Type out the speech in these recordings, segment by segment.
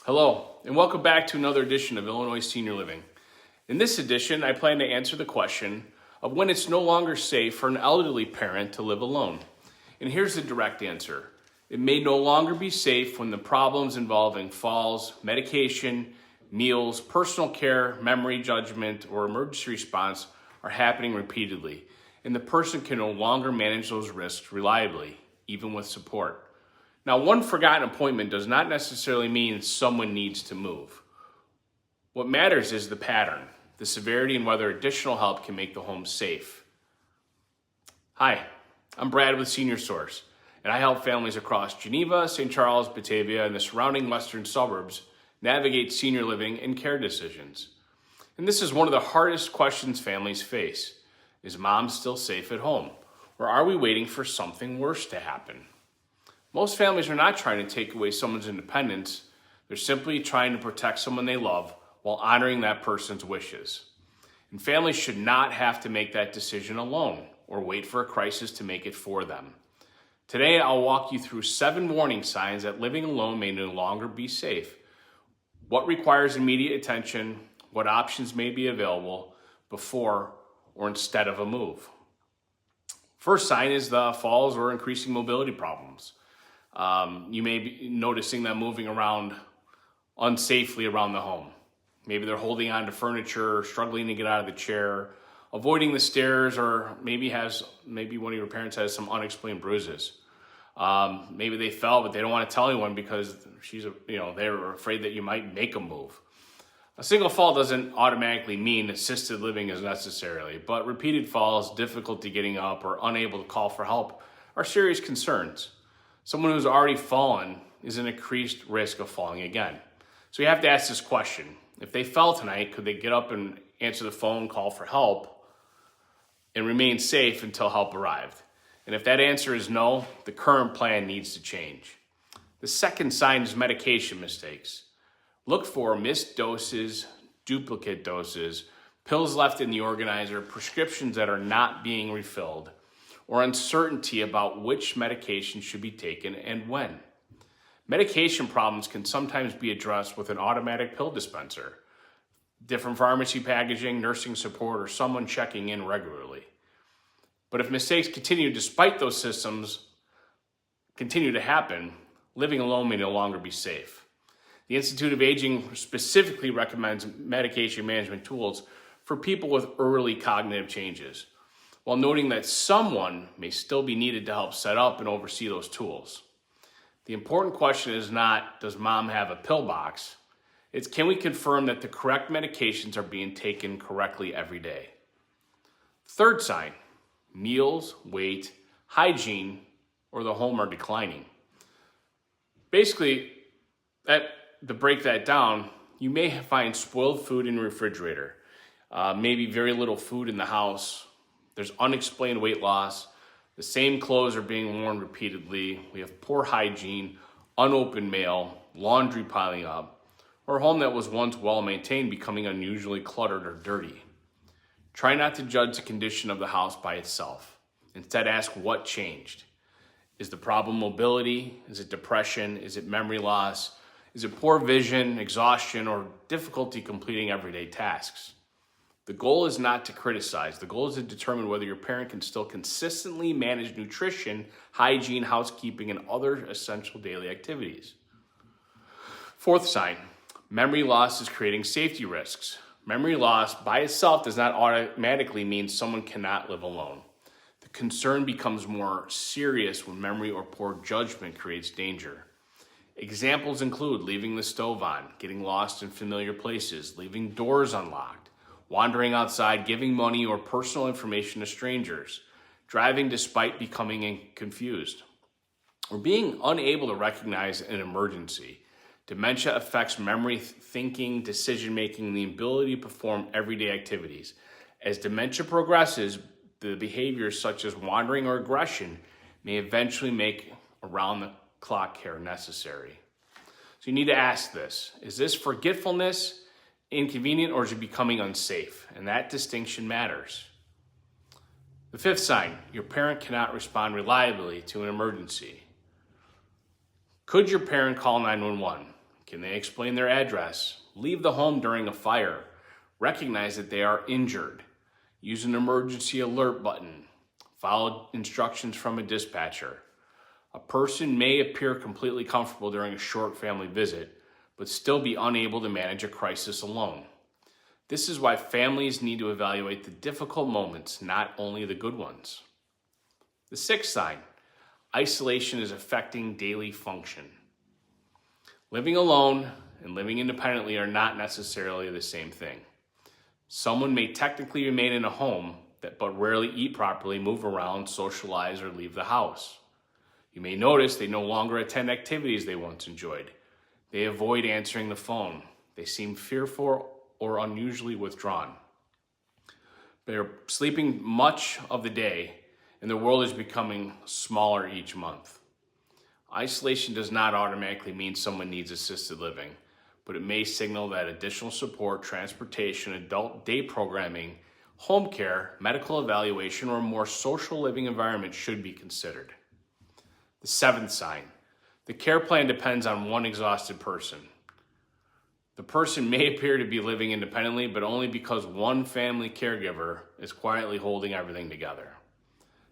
Hello, and welcome back to another edition of Illinois Senior Living. In this edition, I plan to answer the question of when it's no longer safe for an elderly parent to live alone. And here's the direct answer. It may no longer be safe when the problems involving falls, medication, meals, personal care, memory judgment, or emergency response are happening repeatedly, and the person can no longer manage those risks reliably, even with support. Now, one forgotten appointment does not necessarily mean someone needs to move. What matters is the pattern, the severity, and whether additional help can make the home safe. Hi, I'm Brad with Senior Source, and I help families across Geneva, St. Charles, Batavia, and the surrounding western suburbs navigate senior living and care decisions. And this is one of the hardest questions families face. Is mom still safe at home? Or are we waiting for something worse to happen? Most families are not trying to take away someone's independence. They're simply trying to protect someone they love while honoring that person's wishes. And families should not have to make that decision alone or wait for a crisis to make it for them. Today, I'll walk you through 7 warning signs that living alone may no longer be safe, what requires immediate attention, what options may be available before or instead of a move. First sign is the falls or increasing mobility problems. You may be noticing them moving around unsafely around the home. Maybe they're holding on to furniture, struggling to get out of the chair, owing the stairs, or maybe one of your parents has some unexplained bruises. Maybe they fell, but they don't want to tell anyone because they're afraid that you might make them move. A single fall doesn't automatically mean assisted living is necessarily, but repeated falls, difficulty getting up, or unable to call for help are serious concerns. Someone who's already fallen is an increased risk of falling again. So you have to ask this question. If they fell tonight, could they get up and answer the phone, call for help, and remain safe until help arrived? And if that answer is no, the current plan needs to change. The second sign is medication mistakes. Look for missed doses, duplicate doses, pills left in the organizer, prescriptions that are not being refilled, or uncertainty about which medication should be taken and when. Medication problems can sometimes be addressed with an automatic pill dispenser, different pharmacy packaging, nursing support, or someone checking in regularly. But if mistakes continue despite those systems continue to happen, living alone may no longer be safe. The Institute of Aging specifically recommends medication management tools for people with early cognitive changes, while noting that someone may still be needed to help set up and oversee those tools. The important question is not, does mom have a pill box? It's, can we confirm that the correct medications are being taken correctly every day? Third sign, meals, weight, hygiene, or the home are declining. Basically, to break that down, you may find spoiled food in your refrigerator, maybe very little food in the house. There's unexplained weight loss. The same clothes are being worn repeatedly. We have poor hygiene, unopened mail, laundry piling up, or a home that was once well maintained becoming unusually cluttered or dirty. Try not to judge the condition of the house by itself. Instead, ask what changed. Is the problem mobility? Is it depression? Is it memory loss? Is it poor vision, exhaustion, or difficulty completing everyday tasks? The goal is not to criticize. The goal is to determine whether your parent can still consistently manage nutrition, hygiene, housekeeping, and other essential daily activities. Fourth sign, memory loss is creating safety risks. Memory loss by itself does not automatically mean someone cannot live alone. The concern becomes more serious when memory or poor judgment creates danger. Examples include leaving the stove on, getting lost in familiar places, leaving doors unlocked, wandering outside, giving money or personal information to strangers, driving despite becoming confused, or being unable to recognize an emergency. Dementia affects memory, thinking, decision-making, and the ability to perform everyday activities. As dementia progresses, the behaviors such as wandering or aggression may eventually make around-the-clock care necessary. So you need to ask this. Is this forgetfulness, inconvenient, or is it becoming unsafe? And that distinction matters. The fifth sign, your parent cannot respond reliably to an emergency. Could your parent call 911? Can they explain their address? Leave the home during a fire. Recognize that they are injured. Use an emergency alert button. Follow instructions from a dispatcher. A person may appear completely comfortable during a short family visit, but still be unable to manage a crisis alone. This is why families need to evaluate the difficult moments, not only the good ones. The sixth sign, isolation is affecting daily function. Living alone and living independently are not necessarily the same thing. Someone may technically remain in a home but rarely eat properly, move around, socialize, or leave the house. You may notice they no longer attend activities they once enjoyed. They avoid answering the phone. They seem fearful or unusually withdrawn. They're sleeping much of the day, and the world is becoming smaller each month. Isolation does not automatically mean someone needs assisted living, but it may signal that additional support, transportation, adult day programming, home care, medical evaluation, or a more social living environment should be considered. The seventh sign, the care plan depends on one exhausted person. The person may appear to be living independently, but only because one family caregiver is quietly holding everything together.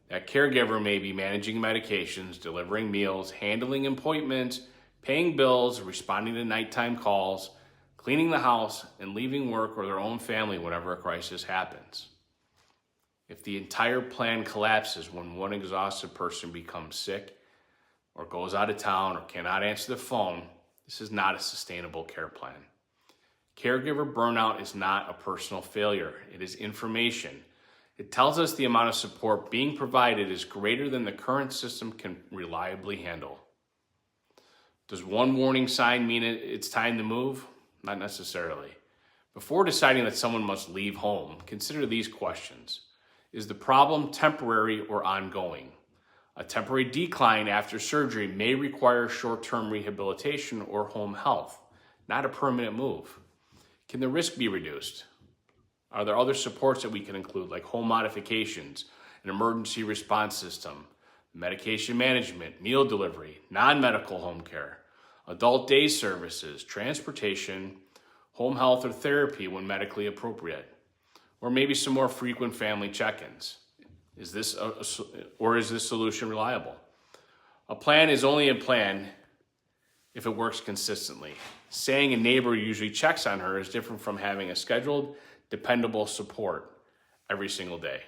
That caregiver may be managing medications, delivering meals, handling appointments, paying bills, responding to nighttime calls, cleaning the house, and leaving work or their own family whenever a crisis happens. If the entire plan collapses when one exhausted person becomes sick or goes out of town or cannot answer the phone, this is not a sustainable care plan. Caregiver burnout is not a personal failure. It is information. It tells us the amount of support being provided is greater than the current system can reliably handle. Does one warning sign mean it's time to move? Not necessarily. Before deciding that someone must leave home, consider these questions. Is the problem temporary or ongoing? A temporary decline after surgery may require short-term rehabilitation or home health, not a permanent move. Can the risk be reduced? Are there other supports that we can include, like home modifications, an emergency response system, medication management, meal delivery, non-medical home care, adult day services, transportation, home health or therapy when medically appropriate, or maybe some more frequent family check-ins? Is this solution reliable? A plan is only a plan if it works consistently. Saying a neighbor usually checks on her is different from having a scheduled, dependable support every single day.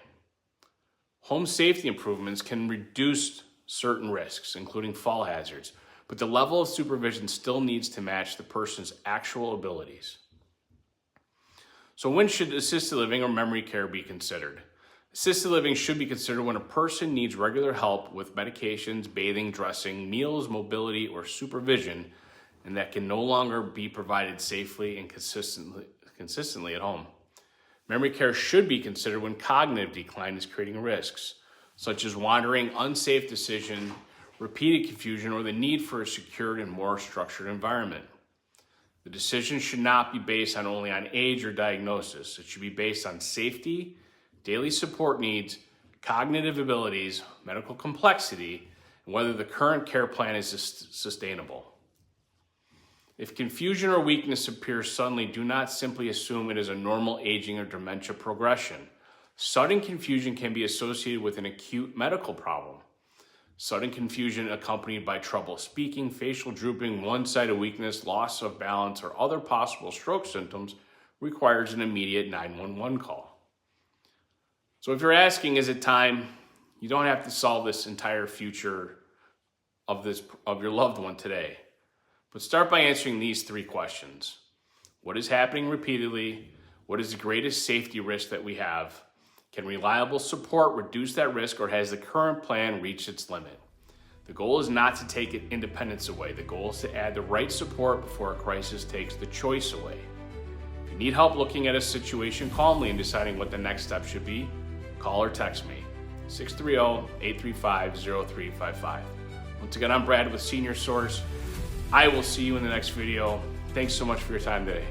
Home safety improvements can reduce certain risks, including fall hazards, but the level of supervision still needs to match the person's actual abilities. So when should assisted living or memory care be considered? Assisted living should be considered when a person needs regular help with medications, bathing, dressing, meals, mobility, or supervision, and that can no longer be provided safely and consistently at home. Memory care should be considered when cognitive decline is creating risks, such as wandering, unsafe decision, repeated confusion, or the need for a secured and more structured environment. The decision should not be based only on age or diagnosis. It should be based on safety, daily support needs, cognitive abilities, medical complexity, and whether the current care plan is sustainable. If confusion or weakness appears suddenly, do not simply assume it is a normal aging or dementia progression. Sudden confusion can be associated with an acute medical problem. Sudden confusion accompanied by trouble speaking, facial drooping, one-sided weakness, loss of balance, or other possible stroke symptoms requires an immediate 911 call. So if you're asking, is it time? You don't have to solve this entire future of your loved one today. But start by answering these three questions. What is happening repeatedly? What is the greatest safety risk that we have? Can reliable support reduce that risk, or has the current plan reached its limit? The goal is not to take independence away. The goal is to add the right support before a crisis takes the choice away. If you need help looking at a situation calmly and deciding what the next step should be, call or text me, 630-835-0355. Once again, I'm Brad with Senior Source. I will see you in the next video. Thanks so much for your time today.